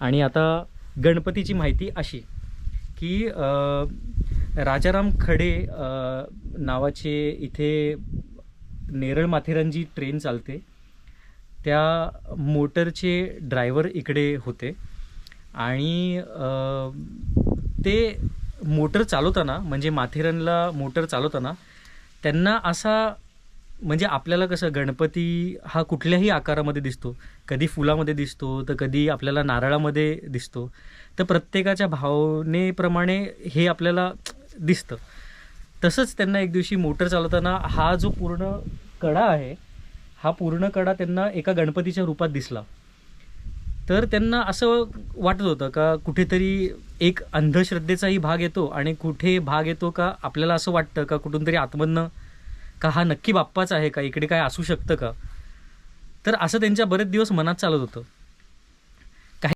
आणि आता गणपतीची माहिती अशी की राजाराम खडे नावाचे इथे नेरळ माथेरान जी ट्रेन चालते त्या मोटरचे ड्रायव्हर इकडे होते आणि ते मोटर चालवताना म्हणजे माथेरानला मोटर चालवताना त्यांना असा म्हणजे आपल्याला कसं गणपती हा कुठल्याही आकारामध्ये दिसतो, कधी फुलामध्ये दिसतो तर कधी आपल्याला नारळामध्ये दिसतो, तर प्रत्येकाच्या भावनेप्रमाणे हे आपल्याला दिसतं. तसंच त्यांना एक दिवशी मोटर चालवताना हा जो पूर्ण कडा आहे हा पूर्ण कडा त्यांना एका गणपतीच्या रूपात दिसला. तर त्यांना असं वाटत होतं का कुठेतरी एक अंधश्रद्धेचाही भाग येतो आणि कुठे भाग येतो का आपल्याला असं वाटतं का कुठून तरी आतमधनं का हा नक्की बाप्पाच आहे का, इकडे काय असू शकतं का. तर असं त्यांच्या बरेच दिवस मनात चालत होतं.